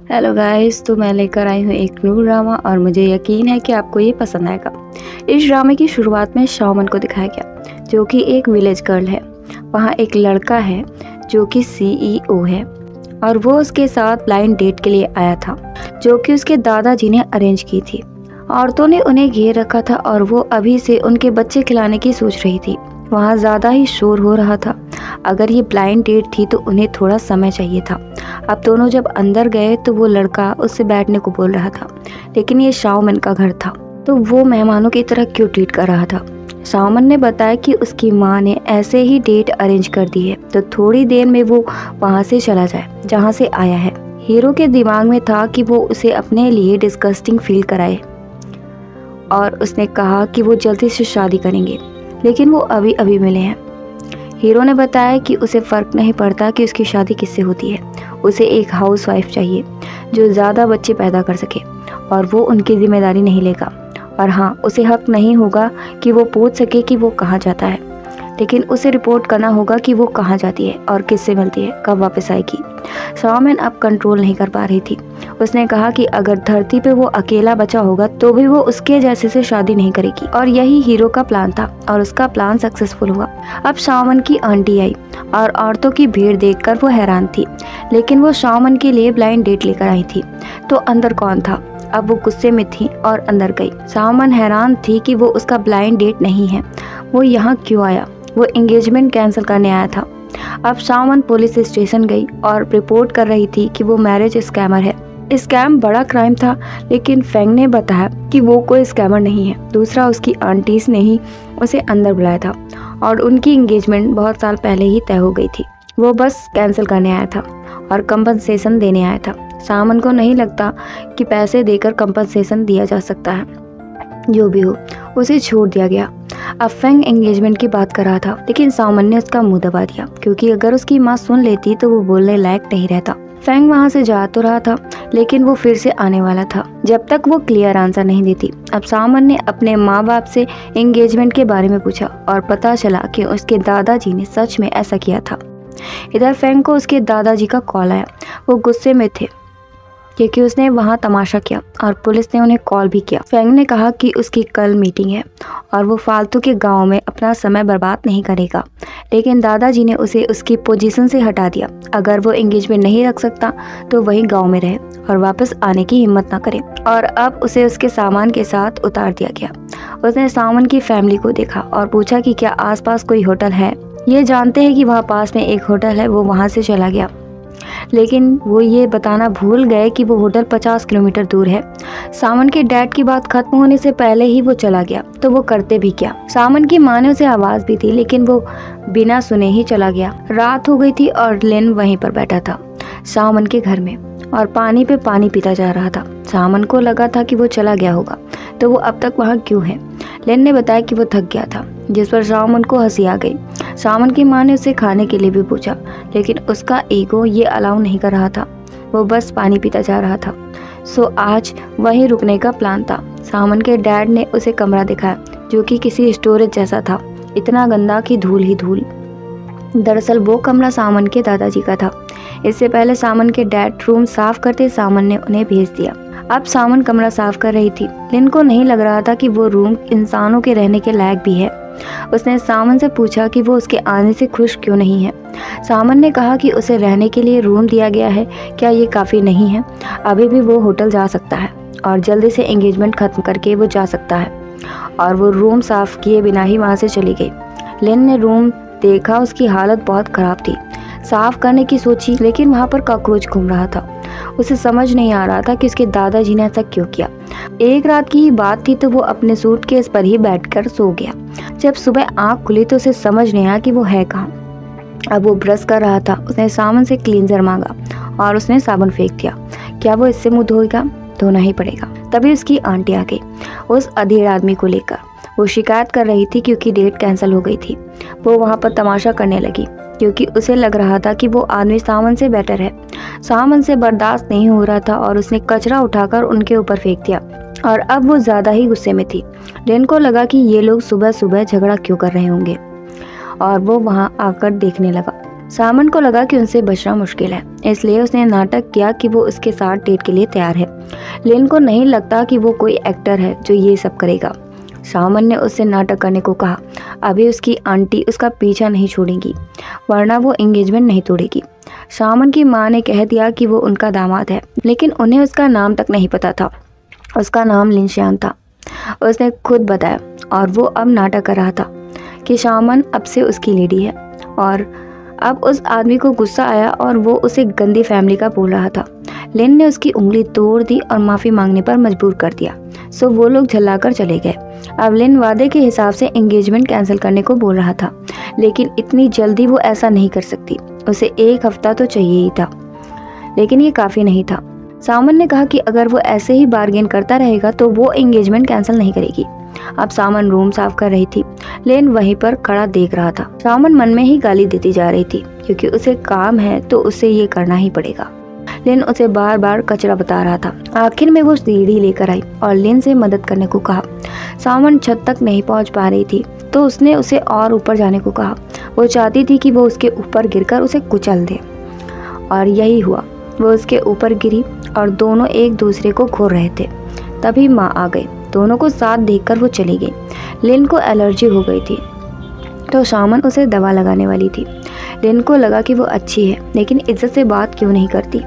Hello guys, तो मैं लेकर आई हूँ एक न्यू ड्रामा और मुझे यकीन है कि आपको ये पसंद आएगा। इस ड्रामे की शुरुआत में शाओमन को दिखाया गया जो कि एक विलेज गर्ल है। वहाँ एक लड़का है जो कि सीईओ है और वो उसके साथ ब्लाइंड डेट के लिए आया था जो कि उसके दादाजी ने अरेंज की थी। औरतों ने उन्हें घेर रखा था और वो अभी से उनके बच्चे खिलाने की सोच रही थी। वहाँ ज़्यादा ही शोर हो रहा था। अगर ये ब्लाइंड डेट थी तो उन्हें थोड़ा समय चाहिए था। अब दोनों जब अंदर गए तो वो लड़का उससे बैठने को बोल रहा था, लेकिन ये शाओमन का घर था तो वो मेहमानों की तरह क्यों ट्रीट कर रहा था। शाओमन ने बताया कि उसकी माँ ने ऐसे ही डेट अरेंज कर दी है तो थोड़ी देर में वो वहाँ से चला जाए जहाँ से आया है। हीरो के दिमाग में था कि वो उसे अपने लिए डिस्गस्टिंग फील कराए और उसने कहा कि वो जल्दी से शादी करेंगे, लेकिन वो अभी अभी मिले हैं। हीरो ने बताया कि उसे फ़र्क नहीं पड़ता कि उसकी शादी किससे होती है, उसे एक हाउसवाइफ चाहिए जो ज़्यादा बच्चे पैदा कर सके और वो उनकी जिम्मेदारी नहीं लेगा। और हाँ, उसे हक नहीं होगा कि वो पूछ सके कि वो कहाँ जाता है, लेकिन उसे रिपोर्ट करना होगा कि वो कहाँ जाती है और किससे मिलती है, कब वापस आएगी। शाओमन अब कंट्रोल नहीं कर पा रही थी। उसने कहा कि अगर धरती पे वो अकेला बचा होगा तो भी वो उसके जैसे से शादी नहीं करेगी और यही हीरो का प्लान था और उसका प्लान सक्सेसफुल हुआ। अब शाओमन की आंटी आई और औरतों की भीड़ देखकर वो हैरान थी, लेकिन वो शाओमन के लिए ब्लाइंड डेट लेकर आई थी तो अंदर कौन था। अब वो गुस्से में थी और अंदर गई। शाओमन हैरान थी कि वो उसका ब्लाइंड डेट नहीं है, वो यहाँ क्यों आया। वो एंगेजमेंट कैंसिल करने आया था। अब शाओमन पुलिस स्टेशन गई और रिपोर्ट कर रही थी कि वो मैरिज स्कैमर है। स्कैम बड़ा क्राइम था, लेकिन फेंग ने बताया कि वो कोई स्कैमर नहीं है। दूसरा, उसकी आंटीज ने ही उसे अंदर बुलाया था और उनकी एंगेजमेंट बहुत साल पहले ही तय हो गई थी। वो बस कैंसिल करने आया था और कंपनसेशन देने आया था। शाओमन को नहीं लगता कि पैसे देकर कंपनसेशन दिया जा सकता है। जो भी हो, उसे छोड़ दिया गया। अब फेंग एंगेजमेंट की बात कर रहा था, लेकिन शाओमन ने उसका मुंह दबा दिया क्योंकि अगर उसकी माँ सुन लेती तो वो बोलने लायक नहीं रहता। फेंग वहाँ से जा तो रहा था, लेकिन वो फिर से आने वाला था जब तक वो क्लियर आंसर नहीं देती। अब शाओमन ने अपने माँ बाप से एंगेजमेंट के बारे में पूछा और पता चला कि उसके दादाजी ने सच में ऐसा किया था। इधर फेंग को उसके दादाजी का कॉल आया। वो गुस्से में थे क्योंकि उसने वहाँ तमाशा किया और पुलिस ने उन्हें कॉल भी किया। फेंग ने कहा कि उसकी कल मीटिंग है और वो फालतू के गांव में अपना समय बर्बाद नहीं करेगा, लेकिन दादाजी ने उसे उसकी पोजीशन से हटा दिया। अगर वो एंगेजमेंट नहीं रख सकता तो वहीं गांव में रहे और वापस आने की हिम्मत ना करे। और अब उसे उसके सामान के साथ उतार दिया गया। उसने शाओमन की फैमिली को देखा और पूछा कि क्या आसपास कोई होटल है। ये जानते हैं कि वहाँ पास में एक होटल है। वो वहाँ से चला गया, लेकिन वो ये बताना भूल गए कि वो होटल 50 किलोमीटर दूर है। शाओमन के डैड की बात खत्म होने से पहले ही वो चला गया, तो वो करते भी क्या। शाओमन की माँ ने उसे आवाज दी थी, लेकिन वो बिना सुने ही चला गया। रात हो गई थी और लिन वहीं पर बैठा था शाओमन के घर में और पानी पे पानी पीता जा रहा था। शाओमन को लगा था कि वो चला गया होगा, तो वो अब तक वहाँ क्यों है। लिन ने बताया कि वो थक गया था, जिस पर शाओमन को हंसी आ गई। शाओमन की माँ ने उसे खाने के लिए भी पूछा, लेकिन उसका ईगो ये अलाउ नहीं कर रहा था। वो बस पानी पीता जा रहा था। सो आज वहीं रुकने का प्लान था। शाओमन के डैड ने उसे कमरा दिखाया जो कि किसी स्टोरेज जैसा था, इतना गंदा कि धूल ही धूल। दरअसल वो कमरा शाओमन के दादाजी का था। इससे पहले शाओमन के डैड रूम साफ करते शाओमन ने उन्हें भेज दिया। अब शाओमन कमरा साफ कर रही थी। लिन को नहीं लग रहा था कि वो रूम इंसानों के रहने के लायक भी है। उसने शाओमन से पूछा कि वो उसके आने से खुश क्यों नहीं है। शाओमन ने कहा कि उसे रहने के लिए रूम दिया गया है, क्या ये काफ़ी नहीं है। अभी भी वो होटल जा सकता है और जल्दी से एंगेजमेंट खत्म करके वो जा सकता है। और वो रूम साफ किए बिना ही वहाँ से चली गई। लिन ने रूम देखा, उसकी हालत बहुत ख़राब थी। साफ करने की सोची, लेकिन वहाँ पर कॉकरोच घूम रहा था। उसे समझ नहीं आ रहा था कि उसके दादाजी ने ऐसा क्यों किया। एक रात की ही बात थी तो वो अपने सूटकेस पर ही बैठकर सो गया। जब सुबह आँख खुली तो उसे समझ नहीं आया कि वो है कहाँ। अब वो ब्रश कर रहा था। उसने साबुन से क्लींजर मांगा और उसने साबुन फेंक दिया। क्या वो इससे मुंह धोएगा? धोना ही पड़ेगा। तभी उसकी आंटी आ गई उस अधेड़ आदमी को लेकर। वो शिकायत कर रही थी क्योंकि डेट कैंसिल हो गई थी। वो वहाँ पर तमाशा करने लगी क्योंकि उसे लग रहा था कि वो आदमी शाओमन से बेटर है। शाओमन से बर्दाश्त नहीं हो रहा था और उसने कचरा उठाकर उनके ऊपर फेंक दिया और अब वो ज़्यादा ही गुस्से में थी। लिन को लगा कि ये लोग सुबह सुबह झगड़ा क्यों कर रहे होंगे और वो वहाँ आकर देखने लगा। सामन को लगा कि उनसे बचना मुश्किल है, इसलिए उसने नाटक किया कि वो उसके साथ डेट के लिए तैयार है। लिन को नहीं लगता कि वो कोई एक्टर है जो ये सब करेगा। सामन ने उससे नाटक करने को कहा। अभी उसकी आंटी उसका पीछा नहीं छोड़ेगी, वरना वो एंगेजमेंट नहीं तोड़ेगी। सामन की माँ ने कह दिया कि वो उनका दामाद है, लेकिन उन्हें उसका नाम तक नहीं पता था। उसका नाम लिनशियान था, उसने खुद बताया। और वो अब नाटक कर रहा था कि सामन अब से उसकी लेडी है। और अब उस आदमी को गुस्सा आया और वो उसे गंदी फैमिली का बोल रहा था। लिन ने उसकी उंगली तोड़ दी और माफ़ी मांगने पर मजबूर कर दिया। सो वो लोग झल्लाकर चले गए। अब लिन वादे के हिसाब से एंगेजमेंट कैंसिल करने को बोल रहा था, लेकिन इतनी जल्दी वो ऐसा नहीं कर सकती। उसे 1 हफ्ता तो चाहिए ही था, लेकिन ये काफ़ी नहीं था। सामन ने कहा कि अगर वो ऐसे ही बार्गेन करता रहेगा तो वो एंगेजमेंट कैंसिल नहीं करेगी। अब सामन रूम साफ कर रही थी। लिन वहीं पर खड़ा देख रहा था। सामन मन में ही गाली देती जा रही थी, क्योंकि उसे काम है तो उसे ये करना ही पड़ेगा। लिन उसे बार बार कचरा बता रहा था। आखिर में वो सीढ़ी लेकर आई और लिन से मदद करने को कहा। सामन छत तक नहीं पहुंच पा रही थी, तो उसने उसे और ऊपर जाने को कहा। वो चाहती थी कि वो उसके ऊपर गिरकर उसे कुचल दे, और यही हुआ। वो उसके ऊपर गिरी और दोनों एक दूसरे को घूर रहे थे। तभी माँ आ गई। दोनों को साथ देखकर वो चली गई। लिन को एलर्जी हो गई थी, तो सामन उसे दवा लगाने वाली थी। लिन को लगा कि वो अच्छी है, लेकिन इज्जत से बात क्यों नहीं करती।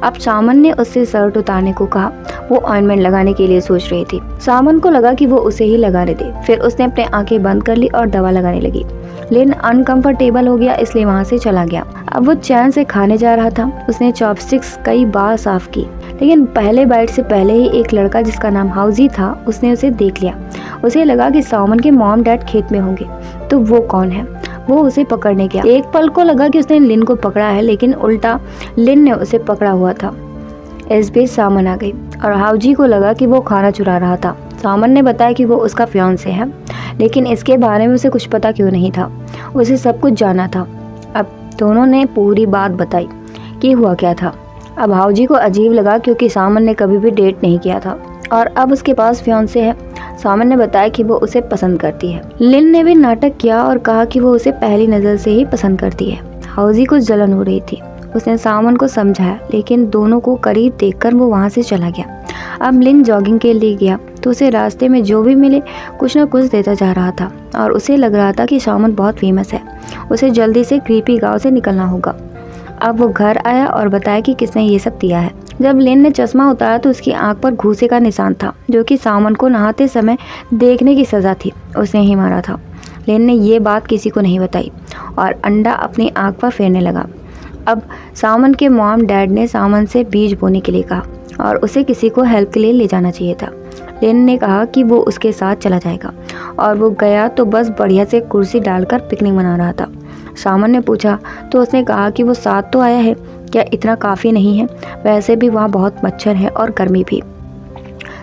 अब सामन ने उससे शर्ट उतारने को कहा। वो ऑइंटमेंट लगाने के लिए सोच रही थी। सामन को लगा कि वो उसे ही लगाने दे। फिर उसने अपने आंखें बंद कर ली और दवा लगाने लगी। लिन अनकंफर्टेबल हो गया, इसलिए वहां से चला गया। अब वो चैन से खाने जा रहा था। उसने चॉपस्टिक्स कई बार साफ की, लेकिन पहले बाइट से पहले ही एक लड़का जिसका नाम हाउजी था, उसने उसे देख लिया। उसे लगा कि सामन के मॉम डैड खेत में होंगे, तो वो कौन है। वो उसे पकड़ने गया। एक पल को लगा कि उसने लिन को पकड़ा है, लेकिन उल्टा लिन ने उसे पकड़ा हुआ था। इस बीच सामन आ गई और हाउजी को लगा कि वो खाना चुरा रहा था। सामन ने बताया कि वो उसका फियांसे है, लेकिन इसके बारे में उसे कुछ पता क्यों नहीं था। उसे सब कुछ जाना था। अब दोनों ने पूरी बात बताई कि हुआ क्या था। अब हाउजी को अजीब लगा, क्योंकि सामन ने कभी भी डेट नहीं किया था और अब उसके पास फियांसे है। सामन ने बताया कि वो उसे पसंद करती है। लिन ने भी नाटक किया और कहा कि वो उसे पहली नज़र से ही पसंद करती है। हाउजी को जलन हो रही थी। उसने सामन को समझाया, लेकिन दोनों को करीब देखकर वो वहाँ से चला गया। अब लिन जॉगिंग के लिए गया तो उसे रास्ते में जो भी मिले कुछ न कुछ देता जा रहा था, और उसे लग रहा था कि सामन बहुत फेमस है। उसे जल्दी से क्रीपी गांव से निकलना होगा। अब वो घर आया और बताया कि किसने ये सब दिया है। जब लिन ने चश्मा उतारा तो उसकी आंख पर घूसे का निशान था, जो कि सामन को नहाते समय देखने की सज़ा थी। उसने ही मारा था। लिन ने ये बात किसी को नहीं बताई और अंडा अपनी आंख पर फेरने लगा। अब सामन के मॉम डैड ने सामन से बीज बोने के लिए कहा और उसे किसी को हेल्प के लिए ले जाना चाहिए था। लिन ने कहा कि वो उसके साथ चला जाएगा, और वो गया तो बस बढ़िया से कुर्सी डालकर पिकनिक मना रहा था। सामन ने पूछा तो उसने कहा कि वो साथ तो आया है, क्या इतना काफ़ी नहीं है? वैसे भी वहाँ बहुत मच्छर है और गर्मी भी।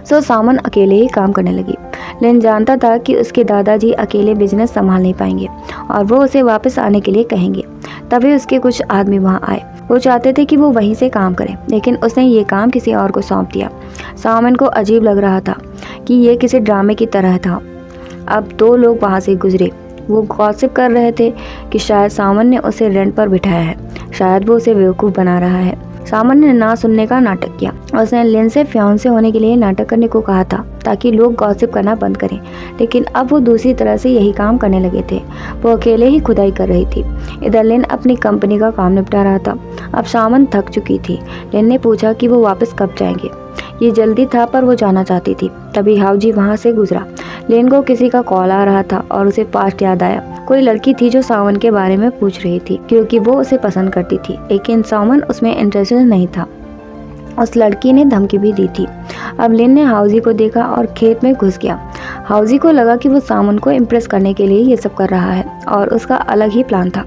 सो सामन अकेले ही काम करने लगी। लिन जानता था कि उसके दादाजी अकेले बिजनेस संभाल नहीं पाएंगे और वो उसे वापस आने के लिए कहेंगे। तभी उसके कुछ आदमी वहाँ आए। वो चाहते थे कि वो वहीं से काम करे, लेकिन उसने ये काम किसी और को सौंप दिया। सामन को अजीब लग रहा था कि ये किसी ड्रामे की तरह था। अब 2 लोग वहाँ से गुजरे। वो गॉसिप कर रहे थे कि शायद सामन ने उसे रेंट पर बिठाया है, शायद वो उसे बेवकूफ़ बना रहा है। सामन ने ना सुनने का नाटक किया। उसने लिन से फियांसे होने के लिए नाटक करने को कहा था, ताकि लोग गॉसिप करना बंद करें, लेकिन अब वो दूसरी तरह से यही काम करने लगे थे। वो अकेले ही खुदाई कर रही थी। इधर लिन अपनी कंपनी का काम निपटा रहा था। अब सामन थक चुकी थी। लिन ने पूछा कि वो वापस कब जाएंगे। ये जल्दी था, पर वो जाना चाहती थी। तभी हाउजी वहाँ से गुजरा। लिन को किसी का कॉल आ रहा था और उसे पास्ट याद आया। कोई लड़की थी जो सामन के बारे में पूछ रही थी, क्योंकि वो उसे पसंद करती थी, लेकिन सामन उसमें इंटरेस्टेड नहीं था। उस लड़की ने धमकी भी दी थी। अब लिन ने हाउजी को देखा और खेत में घुस गया। हाउजी को लगा कि वो सामन को इम्प्रेस करने के लिए ये सब कर रहा है, और उसका अलग ही प्लान था।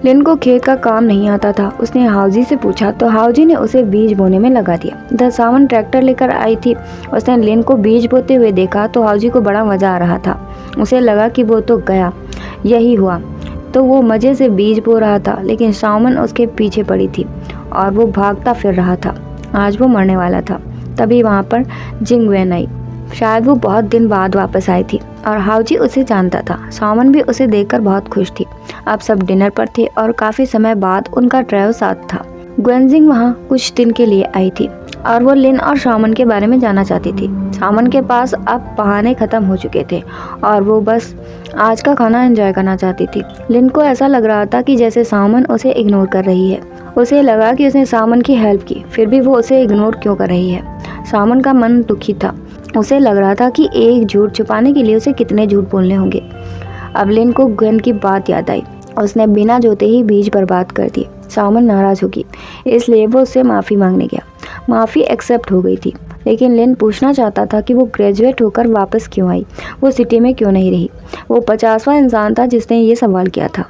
लिन को खेत का काम नहीं आता था। उसने हाउजी से पूछा तो हाउजी ने उसे बीज बोने में लगा दिया। इधर सामन ट्रैक्टर लेकर आई थी। उसने लिन को बीज बोते हुए देखा तो हाउजी को बड़ा मज़ा आ रहा था। उसे लगा कि वो तो गया। यही हुआ तो वो मज़े से बीज बो रहा था, लेकिन सामन उसके पीछे पड़ी थी और वो भागता फिर रहा था। आज वो मरने वाला था। तभी वहाँ पर जिंगवेन आई। शायद वो बहुत दिन बाद वापस आई थी। और हाउजी उसे जानता था। शामन भी उसे देखकर बहुत खुश थी। अब सब डिनर पर थे और काफ़ी समय बाद उनका ड्राइव साथ था। ग्वेनजिंग वहाँ कुछ दिन के लिए आई थी और वो लिन और शामन के बारे में जानना चाहती थी। शामन के पास अब बहाने ख़त्म हो चुके थे और वो बस आज का खाना एंजॉय करना चाहती थी। लिन को ऐसा लग रहा था कि जैसे शामन उसे इग्नोर कर रही है। उसे लगा कि उसने शामन की हेल्प की, फिर भी वो उसे इग्नोर क्यों कर रही है। शामन का मन दुखी था। उसे लग रहा था कि एक झूठ छुपाने के लिए उसे कितने झूठ बोलने होंगे। अब लिन को ग्वेन की बात याद आई। उसने बिना जोते ही बीज बर्बाद कर दिए। शामन नाराज़ होगी, इसलिए वो उससे माफ़ी मांगने गया। माफ़ी एक्सेप्ट हो गई थी, लेकिन लिन पूछना चाहता था कि वो ग्रेजुएट होकर वापस क्यों आई, वो सिटी में क्यों नहीं रही। वो 50वां इंसान था जिसने ये सवाल किया था।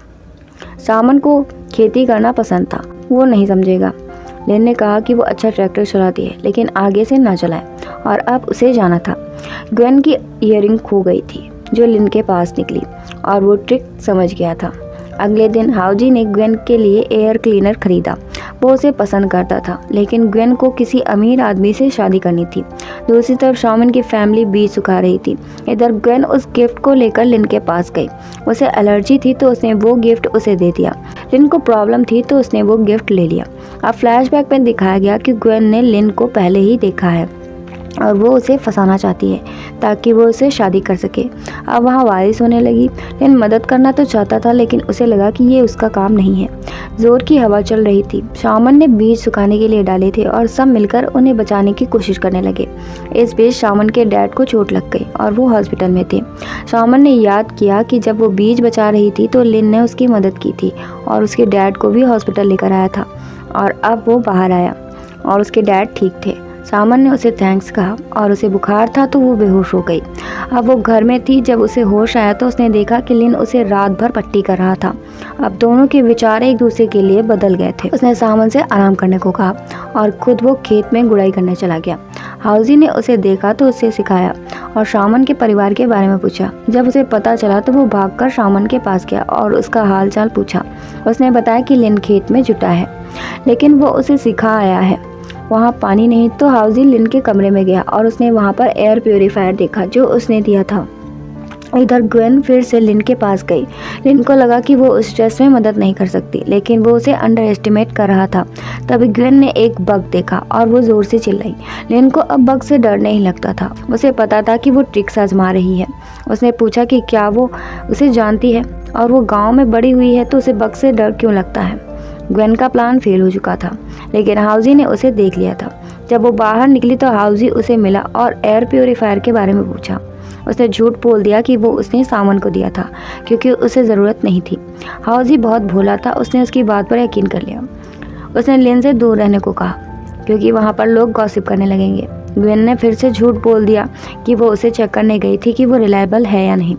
शामन को खेती करना पसंद था, वो नहीं समझेगा। लिन ने कहा कि वो अच्छा ट्रैक्टर चलाती है, लेकिन आगे से ना चलाए और अब उसे जाना था। ग्वेन की ईयरिंग खो गई थी जो लिन के पास निकली और वो ट्रिक समझ गया था। अगले दिन हाउजी ने ग्वेन के लिए एयर क्लीनर खरीदा। वो उसे पसंद करता था, लेकिन ग्वेन को किसी अमीर आदमी से शादी करनी थी। दूसरी तरफ शामन की फैमिली बीज सुखा रही थी। इधर ग्वेन उस गिफ्ट को लेकर लिन के पास गई। उसे एलर्जी थी तो उसने वो गिफ्ट उसे दे दिया। लिन को प्रॉब्लम थी तो उसने वो गिफ्ट ले लिया। अब फ्लैशबैक में दिखाया गया कि ग्वेन ने लिन को पहले ही देखा है और वो उसे फंसाना चाहती है ताकि वो उसे शादी कर सके। अब वहाँ बारिश होने लगी। लिन मदद करना तो चाहता था, लेकिन उसे लगा कि ये उसका काम नहीं है। जोर की हवा चल रही थी। शामन ने बीज सुखाने के लिए डाले थे और सब मिलकर उन्हें बचाने की कोशिश करने लगे। इस बीच शामन के डैड को चोट लग गई और वो हॉस्पिटल में थे। शामन ने याद किया कि जब वो बीज बचा रही थी तो लिन ने उसकी मदद की थी और उसके डैड को भी हॉस्पिटल लेकर आया था। और अब वो बाहर आया और उसके डैड ठीक थे। शामन ने उसे थैंक्स कहा और उसे बुखार था तो वो बेहोश हो गई। अब वो घर में थी। जब उसे होश आया तो उसने देखा कि लिन उसे रात भर पट्टी कर रहा था। अब दोनों के विचार एक दूसरे के लिए बदल गए थे। उसने शामन से आराम करने को कहा और खुद वो खेत में गुड़ाई करने चला गया। हाउजी ने उसे देखा तो उसे सिखाया और शामन के परिवार के बारे में पूछा। जब उसे पता चला तो वो भागकर शामन के पास गया और उसका हाल चाल पूछा। उसने बताया कि लिन खेत में जुटा है, लेकिन वो उसे सिखा आया है। वहाँ पानी नहीं तो हाउजी लिन के कमरे में गया और उसने वहाँ पर एयर प्योरीफायर देखा जो उसने दिया था। इधर ग्वेन फिर से लिन के पास गई। लिन को लगा कि वो उस स्ट्रेस में मदद नहीं कर सकती, लेकिन वो उसे अंडर एस्टिमेट कर रहा था। तभी ग्वेन ने एक बग देखा और वो जोर से चिल्लाई। लिन को अब बग से डर नहीं लगता था। उसे पता था कि वो ट्रिक्स आजमा रही है। उसने पूछा कि क्या वो उसे जानती है और वो गाँव में बड़ी हुई है तो उसे बग से डर क्यों लगता है। ग्वेन का प्लान फेल हो चुका था, लेकिन हाउजी ने उसे देख लिया था। जब वो बाहर निकली तो हाउजी उसे मिला और एयर प्योरीफायर के बारे में पूछा। उसने झूठ बोल दिया कि वो उसने शामन को दिया था क्योंकि उसे ज़रूरत नहीं थी। हाउजी बहुत भोला था, उसने उसकी बात पर यकीन कर लिया। उसने लिन से दूर रहने को कहा क्योंकि वहाँ पर लोग गॉसिप करने लगेंगे। ग्वेन ने फिर से झूठ बोल दिया कि वो उसे चेक करने गई थी कि वो रिलायबल है या नहीं।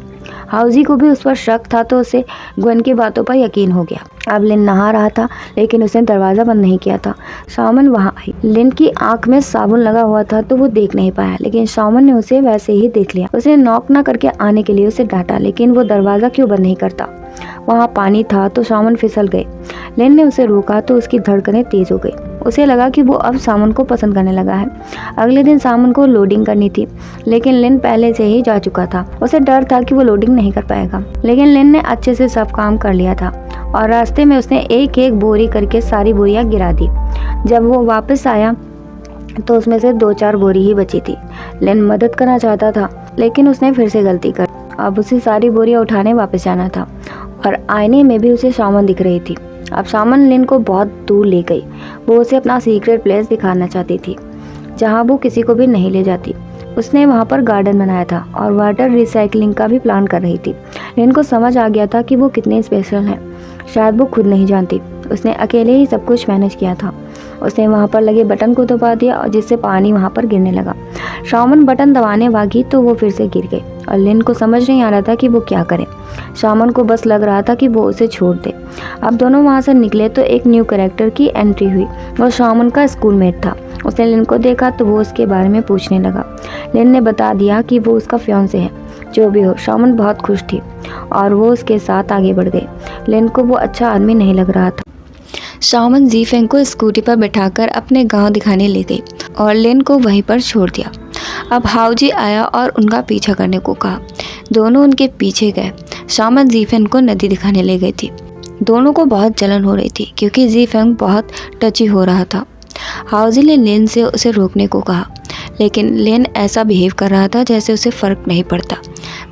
हाउजी को भी उस पर शक था तो उसे ग्वेन की बातों पर यकीन हो गया। अब लिन नहा रहा था, लेकिन उसने दरवाज़ा बंद नहीं किया था। शामन वहाँ आई। लिन की आंख में साबुन लगा हुआ था तो वो देख नहीं पाया, लेकिन शामन ने उसे वैसे ही देख लिया। उसने नॉक ना करके आने के लिए उसे डांटा, लेकिन वो दरवाज़ा क्यों बंद नहीं करता। वहाँ पानी था तो शामन फिसल गए। लिन ने उसे रोका तो उसकी धड़कनें तेज हो गई। उसे लगा कि वो अब शामन को पसंद करने लगा है। अगले दिन शामन को लोडिंग करनी थी, लेकिन लिन पहले से ही जा चुका था। उसे डर था कि वो लोडिंग नहीं कर पाएगा, लेकिन लिन ने अच्छे से सब काम कर लिया था और रास्ते में उसने एक एक बोरी करके सारी बोरियां गिरा दी। जब वो वापस आया तो उसमें से 2-4 बोरी ही बची थी। लिन मदद करना चाहता था, लेकिन उसने फिर से गलती कर। अब उसे सारी बोरियां उठाने वापस जाना था और आईने में भी उसे शामन दिख रही थी। अब शामन लिन को बहुत दूर ले गई। वो उसे अपना सीक्रेट प्लेस दिखाना चाहती थी जहाँ वो किसी को भी नहीं ले जाती। उसने वहाँ पर गार्डन बनाया था और वाटर रिसाइकलिंग का भी प्लान कर रही थी। लिन को समझ आ गया था कि वो कितनी स्पेशल है, शायद वो खुद नहीं जानती। उसने अकेले ही सब कुछ मैनेज किया था। उसने वहाँ पर लगे बटन को दबा दिया और जिससे पानी वहाँ पर गिरने लगा। शामन बटन दबाने वागी तो वो फिर से गिर गई और लिन को समझ नहीं आ रहा था कि वो क्या करे। शामन को बस लग रहा था कि वो उसे छोड़ दे। अब दोनों वहाँ से निकले तो एक न्यू कैरेक्टर की एंट्री हुई। वो शामन का स्कूलमेट था। उसने लिन को देखा तो वो उसके बारे में पूछने लगा। लिन ने बता दिया कि वो उसका फियांसे है। जो भी हो, शामन बहुत खुश थी और वो उसके साथ आगे बढ़ गई। लिन को वो अच्छा आदमी नहीं लग रहा था। शामन जीफेंग को स्कूटी पर बैठाकर अपने गांव दिखाने ले गई और लिन को वहीं पर छोड़ दिया। अब हाउजी आया और उनका पीछा करने को कहा। दोनों उनके पीछे गए। शामन जीफेंग को नदी दिखाने ले गई थी। दोनों को बहुत जलन हो रही थी क्योंकि जीफेंग बहुत टची हो रहा था। हाउजी ने लिन से उसे रोकने को कहा, लेकिन लिन ऐसा बिहेव कर रहा था जैसे उसे फ़र्क नहीं पड़ता।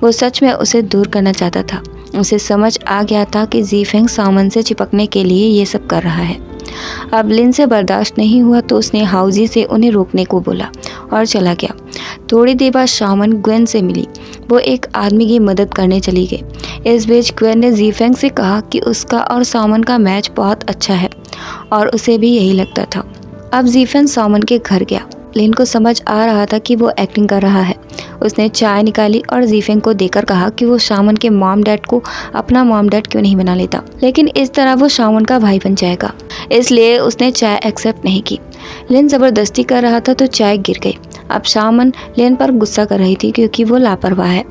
वो सच में उसे दूर करना चाहता था। उसे समझ आ गया था कि जीफेंग शामन से चिपकने के लिए ये सब कर रहा है। अब लिन से बर्दाश्त नहीं हुआ तो उसने हाउजी से उन्हें रोकने को बोला और चला गया। थोड़ी देर बाद शामन ग्वेन से मिली। वो एक आदमी की मदद करने चली गई। इस बीच ग्वेन ने जीफेंग से कहा कि उसका और शामन का मैच बहुत अच्छा है और उसे भी यही लगता था। अब जीफेंग शामन के घर गया। लिन को समझ आ रहा था कि वो एक्टिंग कर रहा है। उसने चाय निकाली और जीफेंग को देकर कहा कि वो शामन के मॉम डैड को अपना मॉम डैड क्यों नहीं बना लेता, लेकिन इस तरह वो शामन का भाई बन जाएगा। इसलिए उसने चाय एक्सेप्ट नहीं की। लिन ज़बरदस्ती कर रहा था तो चाय गिर गई। अब शामन लिन पर गुस्सा कर रही थी क्योंकि वो लापरवाह है।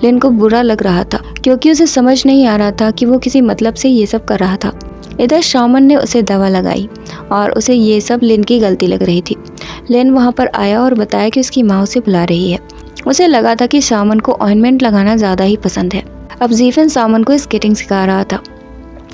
लिन को बुरा लग रहा था क्योंकि उसे समझ नहीं आ रहा था कि वो किसी मतलब से ये सब कर रहा था। इधर शामन ने उसे दवा लगाई और उसे ये सब लिन की गलती लग रही थी। लिन वहाँ पर आया और बताया कि उसकी माँ उसे बुला रही है। उसे लगा था कि शामन को ऑइंटमेंट लगाना ज़्यादा ही पसंद है। अब जीफेंग शामन को स्केटिंग सिखा रहा था।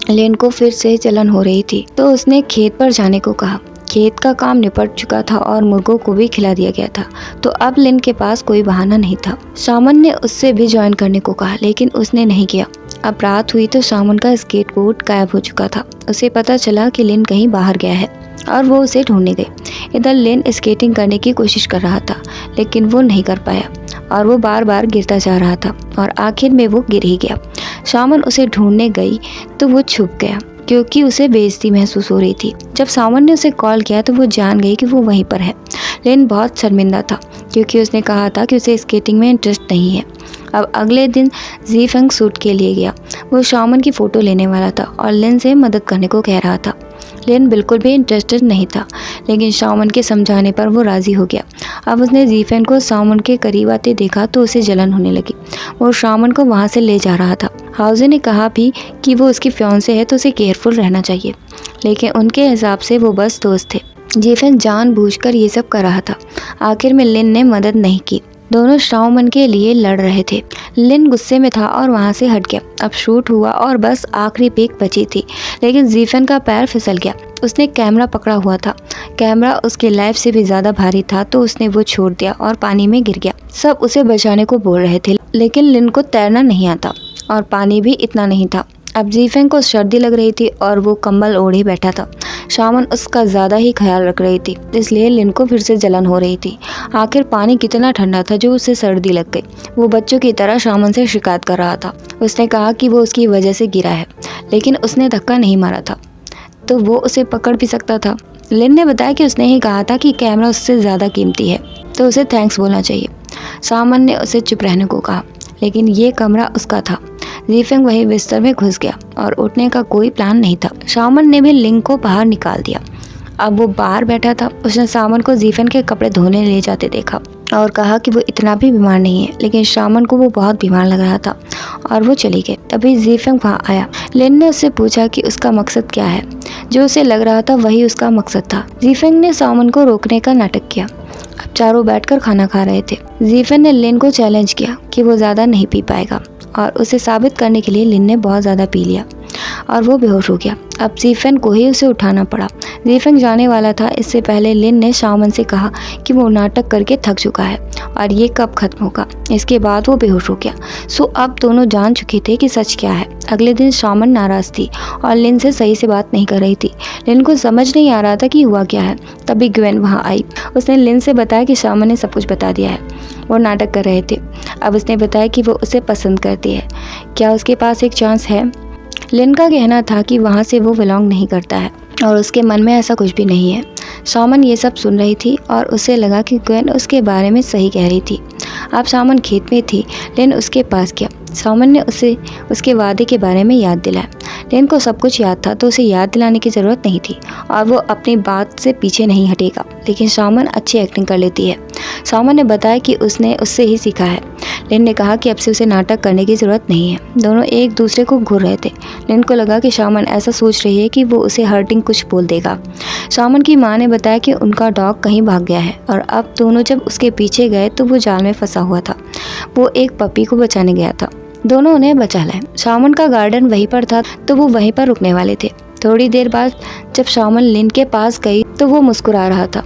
लिन को फिर से जलन हो रही थी तो उसने खेत पर जाने को कहा। खेत का काम निपट चुका था और मुर्गों को भी खिला दिया गया था, तो अब लिन के पास कोई बहाना नहीं था। शामन ने उससे भी ज्वाइन करने को कहा, लेकिन उसने नहीं किया। अब रात हुई तो शामन का स्केटबोर्ड गायब हो चुका था। उसे पता चला कि लिन कहीं बाहर गया है और वो उसे ढूंढने गई। इधर लिन स्केटिंग करने की कोशिश कर रहा था, लेकिन वो नहीं कर पाया और वो बार बार गिरता जा रहा था और आखिर में वो गिर ही गया। शामन उसे ढूंढने गई तो वो छुप गया क्योंकि उसे बेइज्जती महसूस हो रही थी। जब शामन ने उसे कॉल किया तो वो जान गई कि वो वहीं पर है। लिन बहुत शर्मिंदा था क्योंकि उसने कहा था कि उसे स्केटिंग में इंटरेस्ट नहीं है। अब अगले दिन जीफेंग शूट के लिए गया। वो शामन की फ़ोटो लेने वाला था और लिन से मदद करने को कह रहा था। लिन बिल्कुल भी इंटरेस्टेड नहीं था, लेकिन शामन के समझाने पर वो राज़ी हो गया। अब उसने जीफेंग को शामन के करीब आते देखा तो उसे जलन होने लगी। वो शामन को वहाँ से ले जा रहा था। हाउजी ने कहा भी कि वो उसकी फियांसे है तो उसे केयरफुल रहना चाहिए, लेकिन उनके हिसाब से वो बस दोस्त थे। जीफेंग जानबूझकर ये सब कर रहा था। आखिर में लिन ने मदद नहीं की। दोनों शामन के लिए लड़ रहे थे। लिन गुस्से में था और वहाँ से हट गया। अब शूट हुआ और बस आखिरी पिक बची थी, लेकिन जीफेंग का पैर फिसल गया। उसने कैमरा पकड़ा हुआ था। कैमरा उसके लाइफ से भी ज़्यादा भारी था तो उसने वो छोड़ दिया और पानी में गिर गया। सब उसे बचाने को बोल रहे थे, लेकिन लिन को तैरना नहीं आता और पानी भी इतना नहीं था। अब जीफेंग को सर्दी लग रही थी और वो कंबल ओढ़े बैठा था। शामन उसका ज़्यादा ही ख्याल रख रही थी, इसलिए लिन को फिर से जलन हो रही थी। आखिर पानी कितना ठंडा था जो उसे सर्दी लग गई। वो बच्चों की तरह शामन से शिकायत कर रहा था। उसने कहा कि वो उसकी वजह से गिरा है, लेकिन उसने धक्का नहीं मारा था तो वो उसे पकड़ भी सकता था। लिन ने बताया कि उसने ही कहा था कि कैमरा उससे ज़्यादा कीमती है तो उसे थैंक्स बोलना चाहिए। शामन ने उसे चुप रहने को कहा, लेकिन ये कमरा उसका था। जीफेंग वही बिस्तर में घुस गया और उठने का कोई प्लान नहीं था। शामन ने भी लिन को बाहर निकाल दिया। अब वो बाहर बैठा था। उसने शामन को जीफेंग के कपड़े धोने ले जाते देखा और कहा कि वो इतना भी बीमार नहीं है, लेकिन शामन को वो बहुत बीमार लग रहा था और वो चली गई। तभी जीफेंग वहाँ आया। लिन ने उससे पूछा कि उसका मकसद क्या है। जो उसे लग रहा था वही उसका मकसद था। जीफेंग ने शामन को रोकने का नाटक किया। अब चारों बैठकर खाना खा रहे थे। जीफेंग ने लिन को चैलेंज किया कि वो ज़्यादा नहीं पी पाएगा और उसे साबित करने के लिए लिन ने बहुत ज़्यादा पी लिया और वो बेहोश हो गया। अब जीफेंग को ही उसे उठाना पड़ा। जीफेंग जाने वाला था, इससे पहले लिन ने शामन से कहा कि वो नाटक करके थक चुका है और ये कब खत्म होगा। इसके बाद वो बेहोश हो गया। सो अब दोनों जान चुके थे कि सच क्या है। अगले दिन शामन नाराज़ थी और लिन से सही से बात नहीं कर रही थी। लिन को समझ नहीं आ रहा था कि हुआ क्या है। तभी ग्वेन वहाँ आई। उसने लिन से बताया कि शामन ने सब कुछ बता दिया है। वो नाटक कर रहे थे। अब उसने बताया कि वो उसे पसंद करती है। क्या उसके पास एक चांस है? लिन का कहना था कि वहाँ से वो बिलोंग नहीं करता है और उसके मन में ऐसा कुछ भी नहीं है। शामन ये सब सुन रही थी और उसे लगा कि ग्वेन उसके बारे में सही कह रही थी। अब शामन खेत में थी। लिन उसके पास गया। शामन ने उसे उसके वादे के बारे में याद दिलाया। लिन को सब कुछ याद था तो उसे याद दिलाने की ज़रूरत नहीं थी और वो अपनी बात से पीछे नहीं हटेगा। लेकिन शामन अच्छी एक्टिंग कर लेती है। शामन ने बताया कि उसने उससे ही सीखा है। लिन ने कहा कि अब से उसे नाटक करने की ज़रूरत नहीं है। दोनों एक दूसरे को घूर रहे थे। लिन को लगा कि शामन ऐसा सोच रही है कि वो उसे हर्टिंग कुछ बोल देगा। शामन की माँ ने बताया कि उनका डॉग कहीं भाग गया है और अब दोनों जब उसके पीछे गए तो वो जाल में फंसा हुआ था। वो एक पपी को बचाने गया था। दोनों उन्हें बचा लाए। शामन का गार्डन वहीं पर था तो वो वहीं पर रुकने वाले थे। थोड़ी देर बाद जब शामन लिन के पास गई तो वो मुस्कुरा रहा था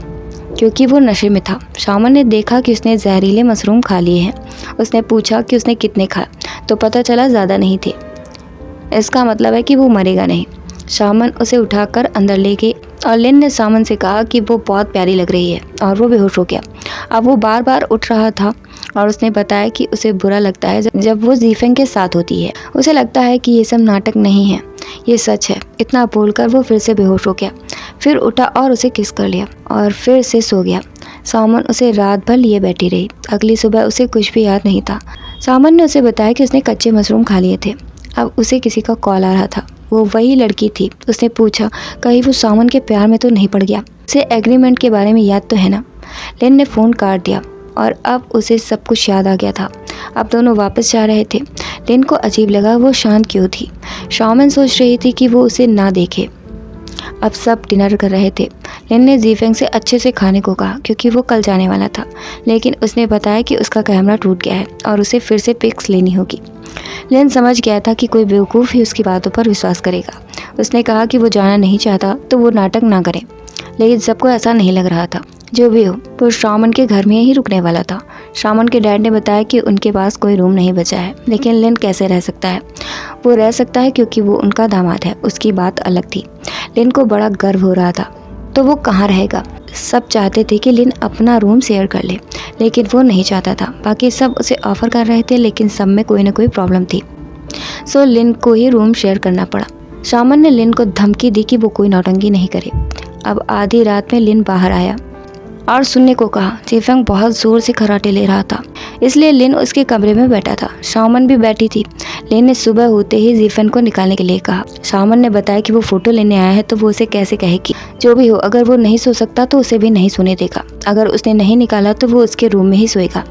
क्योंकि वो नशे में था। शामन ने देखा कि उसने जहरीले मशरूम खा लिए हैं। उसने पूछा कि उसने कितने खाए तो पता चला ज़्यादा नहीं थे। इसका मतलब है कि वो मरेगा नहीं। शामन उसे उठाकर अंदर ले गई और लिन ने शामन से कहा कि वो बहुत प्यारी लग रही है और वो बेहोश हो गया। अब वो बार बार उठ रहा था और उसने बताया कि उसे बुरा लगता है जब वो जीफेंग के साथ होती है। उसे लगता है कि ये सब नाटक नहीं है, ये सच है। इतना बोलकर वो फिर से बेहोश हो गया, फिर उठा और उसे किस कर लिया और फिर से सो गया। शामन उसे रात भर लिए बैठी रही। अगली सुबह उसे कुछ भी याद नहीं था। शामन ने उसे बताया कि उसने कच्चे मशरूम खा लिए थे। अब उसे किसी का कॉल आ रहा था। वो वही लड़की थी। उसने पूछा कहीं वो शामन के प्यार में तो नहीं पड़ गया। उसे एग्रीमेंट के बारे में याद तो है ना। लिन ने फ़ोन काट दिया और अब उसे सब कुछ याद आ गया था। अब दोनों वापस जा रहे थे। लिन को अजीब लगा वो शांत क्यों थी। शामन सोच रही थी कि वो उसे ना देखे। अब सब डिनर कर रहे थे। लिन ने जीफेंग से अच्छे से खाने को कहा क्योंकि वो कल जाने वाला था, लेकिन उसने बताया कि उसका कैमरा टूट गया है और उसे फिर से पिक्स लेनी होगी। लिन समझ गया था कि कोई बेवकूफ़ ही उसकी बातों पर विश्वास करेगा। उसने कहा कि वो जाना नहीं चाहता तो वो नाटक ना करे, लेकिन सबको ऐसा नहीं लग रहा था। जो भी हो, वो शामन के घर में ही रुकने वाला था। शामन के डैड ने बताया कि उनके पास कोई रूम नहीं बचा है, लेकिन लिन कैसे रह सकता है। वो रह सकता है क्योंकि वो उनका दामाद है। उसकी बात अलग थी। लिन को बड़ा गर्व हो रहा था, तो वो कहाँ रहेगा। सब चाहते थे कि लिन अपना रूम शेयर कर ले, लेकिन वो नहीं चाहता था। बाकी सब उसे ऑफर कर रहे थे, लेकिन सब में कोई ना कोई प्रॉब्लम थी। सो लिन को ही रूम शेयर करना पड़ा। शामन ने लिन को धमकी दी कि वो कोई नौटंकी नहीं करे। अब आधी रात में लिन बाहर आया और सुनने को कहा जीफेंग बहुत ज़ोर से खर्राटे ले रहा था, इसलिए लिन उसके कमरे में बैठा था। शामन भी बैठी थी। लिन ने सुबह होते ही जीफेंग को निकालने के लिए कहा। शामन ने बताया कि वो फ़ोटो लेने आया है तो वो उसे कैसे कहेगी। जो भी हो, अगर वो नहीं सो सकता तो उसे भी नहीं सोने देगा। अगर उसने नहीं निकाला तो वो उसके रूम में ही सोएगा।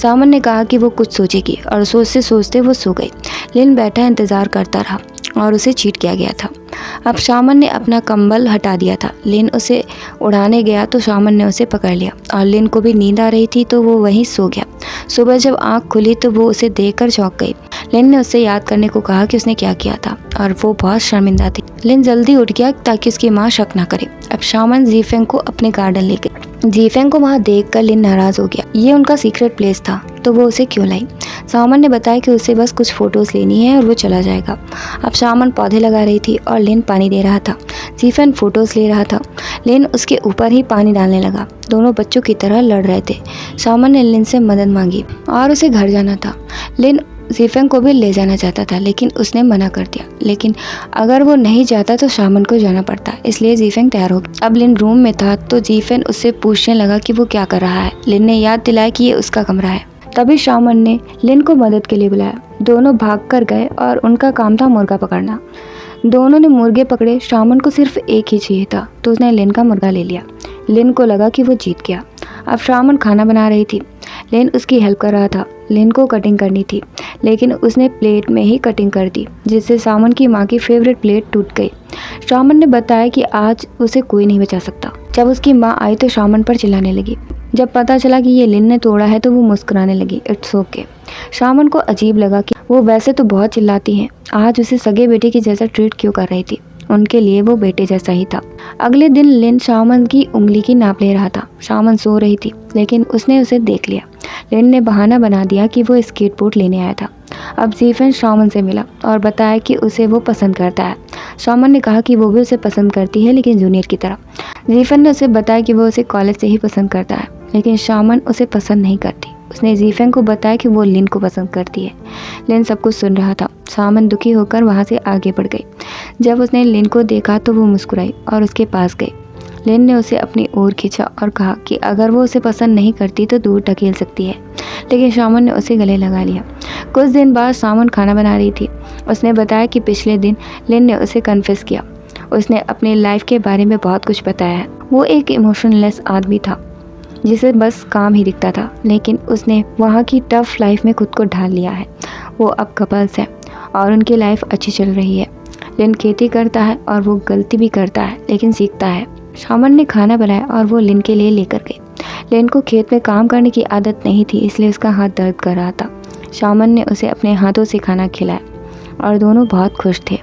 शामन ने कहा कि वो कुछ सोचेगी और सोचते सोचते वो सो गई। लिन बैठा इंतज़ार करता रहा और उसे चीट किया गया था। अब शामन ने अपना कंबल हटा दिया था। लिन उसे उड़ाने गया तो शामन ने उसे पकड़ लिया और लिन को भी नींद आ रही थी तो वो वहीं सो गया। सुबह जब आंख खुली तो वो उसे देखकर चौंक गई। लिन ने उससे याद करने को कहा कि उसने क्या किया था और वो बहुत शर्मिंदा थी। लिन जल्दी उठ गया ताकि उसकी माँ शक ना करे। अब शामन जीफेंग को अपने गार्डन ले गई। जीफेंग को वहाँ देखकर लिन नाराज हो गया। ये उनका सीक्रेट प्लेस था तो वो उसे क्यों लाई। शामन ने बताया कि उसे बस कुछ फ़ोटोज़ लेनी है और वो चला जाएगा। अब शामन पौधे लगा रही थी और लिन पानी दे रहा था। जीफेंग फ़ोटोज़ ले रहा था। लिन उसके ऊपर ही पानी डालने लगा। दोनों बच्चों की तरह लड़ रहे थे। शामन ने लिन से मदद मांगी और उसे घर जाना था। लिन जीफेंग को भी ले जाना चाहता था, लेकिन उसने मना कर दिया। लेकिन अगर वो नहीं जाता तो शामन को जाना पड़ता, इसलिए जीफेंग तैयार हो गया। अब लिन रूम में था तो जीफेंग उससे पूछने लगा कि वो क्या कर रहा है। लिन ने याद दिलाया कि ये उसका कमरा है। तभी शामन ने लिन को मदद के लिए बुलाया। दोनों भाग कर गए और उनका काम था मुर्गा पकड़ना। दोनों ने मुर्गे पकड़े। शामन को सिर्फ एक ही चाहिए था तो उसने लिन का मुर्गा ले लिया। लिन को लगा कि वो जीत गया। अब शामन खाना बना रही थी। लिन उसकी हेल्प कर रहा था। लिन को कटिंग करनी थी, लेकिन उसने प्लेट में ही कटिंग कर दी, जिससे शामन की माँ की फेवरेट प्लेट टूट गई। शामन ने बताया कि आज उसे कोई नहीं बचा सकता। जब उसकी माँ आई तो शामन पर चिल्लाने लगी। जब पता चला कि ये लिन ने तोड़ा है तो वो मुस्कुराने लगी। It's okay. शामन को अजीब लगा कि वो वैसे तो बहुत चिल्लाती हैं, आज उसे सगे बेटे की जैसा ट्रीट क्यों कर रही थी। उनके लिए वो बेटे जैसा ही था। अगले दिन लिन शामन की उंगली की नाप ले रहा था। शामन सो रही थी, लेकिन उसने उसे देख लिया। लिन ने बहाना बना दिया कि वो स्केटबोर्ड लेने आया था। अब जीफेंग शामन से मिला और बताया कि उसे वो पसंद करता है। शामन ने कहा कि वो भी उसे पसंद करती है, लेकिन जूनियर की तरह। जीफेंग ने उसे बताया कि वो उसे कॉलेज से ही पसंद करता है, लेकिन शामन उसे पसंद नहीं करती। उसने जीफेंग को बताया कि वो लिन को पसंद करती है। लिन सब कुछ सुन रहा था। शामन दुखी होकर वहाँ से आगे बढ़ गई। जब उसने लिन को देखा तो वो मुस्कुराई और उसके पास गई। लिन ने उसे अपनी ओर खींचा और कहा कि अगर वो उसे पसंद नहीं करती तो दूर ढकेल सकती है, लेकिन शामन ने उसे गले लगा लिया। कुछ दिन बाद शामन खाना बना रही थी। उसने बताया कि पिछले दिन लिन ने उसे कन्फेस किया। उसने अपनी लाइफ के बारे में बहुत कुछ बताया है। वो एक इमोशनलेस आदमी था जिसे बस काम ही दिखता था, लेकिन उसने वहाँ की टफ लाइफ में खुद को ढाल लिया है। वो अब कपल्स हैं और उनकी लाइफ अच्छी चल रही है। लिन खेती करता है और वो गलती भी करता है, लेकिन सीखता है। शामन ने खाना बनाया और वो लिन के लिए लेकर गई। लेन को खेत में काम करने की आदत नहीं थी, इसलिए उसका हाथ दर्द कर रहा था। शामन ने उसे अपने हाथों से खाना खिलाया और दोनों बहुत खुश थे।